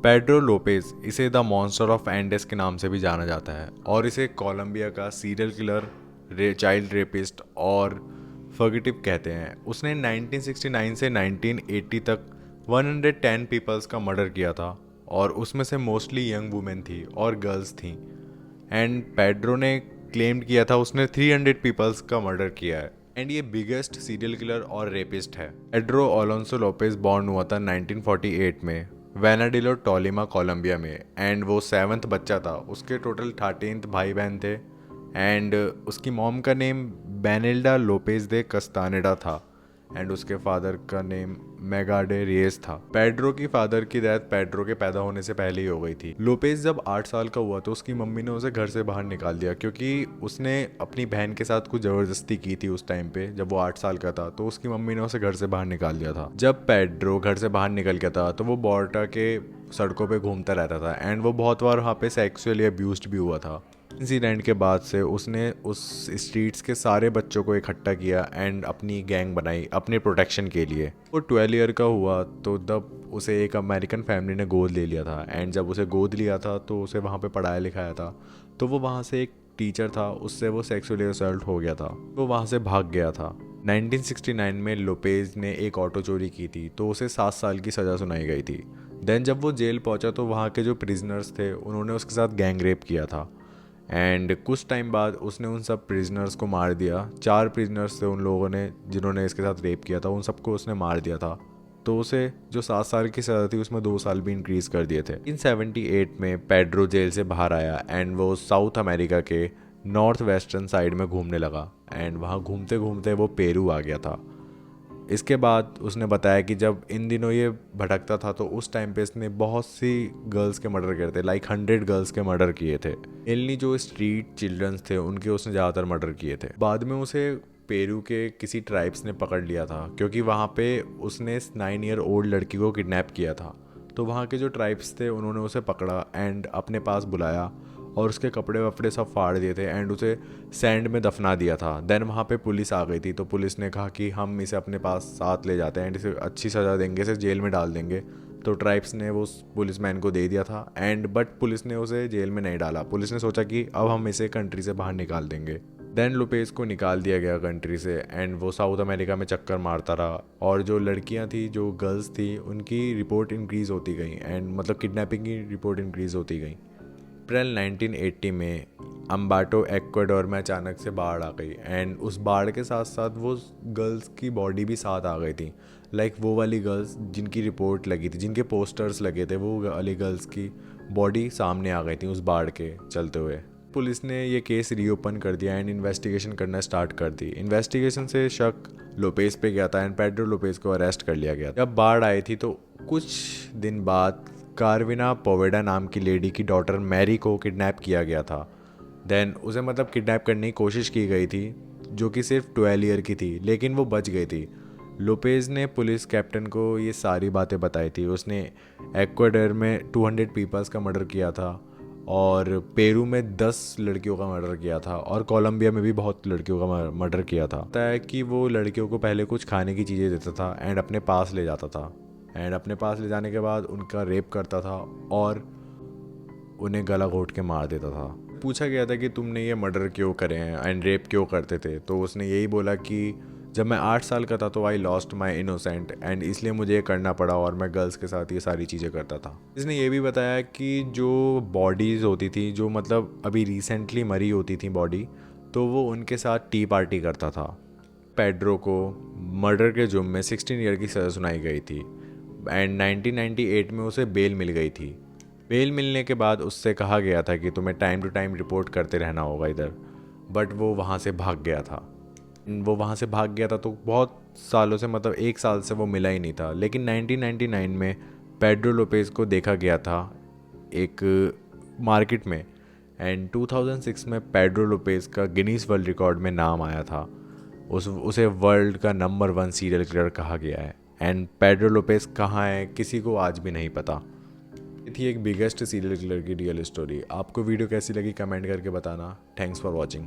Pedro Lopez, इसे the monster of Andes के नाम से भी जाना जाता है और इसे कोलंबिया का सीरियल किलर, चाइल्ड रेपिस्ट और फर्गिटिव कहते हैं। उसने 1969 से 1980 तक 110 पीपल्स का मर्डर किया था और उसमें से मोस्टली यंग वुमेन थी और गर्ल्स थी। एंड पेड्रो ने क्लेम्ड किया था उसने 300 पीपल्स का मर्डर किया है एंड ये बिगेस्ट सीरियल किलर और रेपिस्ट है। पेड्रो अलोंसो लोपेज बॉर्न हुआ था 1948 में वेनाडिलो टोलिमा कोलंबिया में एंड वो 7th बच्चा था। उसके टोटल 13 भाई बहन थे एंड उसकी मॉम का नेम बेनेल्डा लोपेज दे कस्तानेडा था एंड उसके फादर का नेम मेगाडे रिएस था। पेड्रो की फादर की डेथ पेड्रो के पैदा होने से पहले ही हो गई थी। लोपेज जब 8 साल का हुआ तो उसकी मम्मी ने उसे घर से बाहर निकाल दिया क्योंकि उसने अपनी बहन के साथ कुछ ज़बरदस्ती की थी। उस टाइम पे जब वो 8 साल का था तो उसकी मम्मी ने उसे घर से बाहर निकाल दिया था। जब पेड्रो घर से बाहर निकल गया था तो वो बोर्टा के सड़कों पे घूमता रहता था एंड वो बहुत बार वहाँ पे सेक्सुअली अब्यूज्ड भी हुआ था। इंसिडेंट के बाद से उसने उस स्ट्रीट्स के सारे बच्चों को इकट्ठा किया एंड अपनी गैंग बनाई अपने प्रोटेक्शन के लिए। वो 12 ईयर का हुआ तो तब उसे एक अमेरिकन फैमिली ने गोद ले लिया था एंड जब उसे गोद लिया था तो उसे वहाँ पे पढ़ाया लिखाया था। तो वो वहाँ से एक टीचर था, उससे वो सेक्सुअली असल्ट हो गया था, वो वहाँ से भाग गया था। 1969 में लोपेज ने एक ऑटो चोरी की थी तो उसे 7 साल की सज़ा सुनाई गई थी। देन जब वो जेल पहुंचा तो वहाँ के जो प्रिजनर्स थे उन्होंने उसके साथ गैंग रेप किया था एंड कुछ टाइम बाद उसने उन सब प्रिजनर्स को मार दिया। 4 प्रिजनर्स थे उन लोगों ने जिन्होंने इसके साथ रेप किया था, उन सबको उसने मार दिया था। तो उसे जो 7 साल की सज़ा थी उसमें 2 साल भी इंक्रीज़ कर दिए थे। इन 78 में पेड्रो जेल से बाहर आया एंड वो साउथ अमेरिका के नॉर्थ वेस्टर्न साइड में घूमने लगा एंड वहाँ घूमते घूमते वो पेरू आ गया था। इसके बाद उसने बताया कि जब इन दिनों ये भटकता था तो उस टाइम पे इसने बहुत सी गर्ल्स के मर्डर किए थे, लाइक 100 गर्ल्स के मर्डर किए थे। मेनली जो स्ट्रीट चिल्ड्रंस थे उनके उसने ज़्यादातर मर्डर किए थे। बाद में उसे पेरू के किसी ट्राइब्स ने पकड़ लिया था क्योंकि वहाँ पे उसने 9 ईयर ओल्ड लड़की को किडनैप किया था। तो वहाँ के जो ट्राइब्स थे उन्होंने उसे पकड़ा एंड अपने पास बुलाया और उसके कपड़े वपड़े सब फाड़ दिए थे एंड उसे सैंड में दफना दिया था। देन वहाँ पे पुलिस आ गई थी तो पुलिस ने कहा कि हम इसे अपने पास साथ ले जाते हैं एंड इसे अच्छी सज़ा देंगे, इसे जेल में डाल देंगे। तो ट्राइब्स ने वो पुलिसमैन को दे दिया था एंड बट पुलिस ने उसे जेल में नहीं डाला। पुलिस ने सोचा कि अब हम इसे कंट्री से बाहर निकाल देंगे। देन लोपेज को निकाल दिया गया कंट्री से एंड वो साउथ अमेरिका में चक्कर मारता रहा और जो लड़कियां थी, जो गर्ल्स थी, उनकी रिपोर्ट इंक्रीज़ होती गई एंड मतलब किडनैपिंग की रिपोर्ट इंक्रीज़ होती गई। अप्रैल 1980 में अम्बाटो एक्वाडोर में अचानक से बाढ़ आ गई एंड उस बाढ़ के साथ साथ वो गर्ल्स की बॉडी भी साथ आ गई थी। लाइक वो वाली गर्ल्स जिनकी रिपोर्ट लगी थी, जिनके पोस्टर्स लगे थे, वो वाली गर्ल्स की बॉडी सामने आ गई थी उस बाढ़ के चलते हुए। पुलिस ने ये केस रीओपन कर दिया एंड इन्वेस्टिगेशन करना स्टार्ट कर दी। इन्वेस्टिगेशन से शक लोपेज पे गया था एंड पेड्रो लोपेज को अरेस्ट कर लिया गया। जब बाढ़ आई थी तो कुछ दिन बाद कार्विना पोवेडा नाम की लेडी की डॉटर मैरी को किडनैप किया गया था। देन उसे मतलब किडनैप करने की कोशिश की गई थी जो कि सिर्फ 12 ईयर की थी, लेकिन वो बच गई थी। लोपेज ने पुलिस कैप्टन को ये सारी बातें बताई थी। उसने एक्वाडोर में 200 पीपल्स का मर्डर किया था और पेरू में 10 लड़कियों का मर्डर किया था और कोलंबिया में भी बहुत लड़कियों का मर्डर किया था। पता है कि वो लड़कियों को पहले कुछ खाने की चीज़ें देता था एंड अपने पास ले जाता था एंड अपने पास ले जाने के बाद उनका रेप करता था और उन्हें गला घोट के मार देता था। पूछा गया था कि तुमने ये मर्डर क्यों करे हैं एंड रेप क्यों करते थे, तो उसने यही बोला कि जब मैं 8 साल का था तो I lost my innocent and इसलिए मुझे ये करना पड़ा और मैं गर्ल्स के साथ ये सारी चीज़ें करता था। इसने ये भी बताया कि जो बॉडीज़ होती थी, जो मतलब अभी रिसेंटली मरी होती थी बॉडी, तो वो उनके साथ टी पार्टी करता था। पेड्रो को मर्डर के जुर्म में 16 ईयर की सज़ा सुनाई गई थी एंड 1998 में उसे बेल मिल गई थी। बेल मिलने के बाद उससे कहा गया था कि तुम्हें टाइम टू टाइम रिपोर्ट करते रहना होगा इधर, बट वो वहाँ से भाग गया था। तो बहुत सालों से, मतलब 1 साल से वो मिला ही नहीं था। लेकिन 1999 में पेड्रो लोपेज को देखा गया था एक मार्केट में एंड 2006 में पेड्रो लोपेज का गिनीज वर्ल्ड रिकॉर्ड में नाम आया था। उसे वर्ल्ड का नंबर 1 सीरियल किलर कहा गया है एंड पेड्रो लोपेज कहाँ है किसी को आज भी नहीं पता। ये थी एक बिगेस्ट सीरियल किलर की रियल स्टोरी। आपको वीडियो कैसी लगी कमेंट करके बताना। Thanks for watching.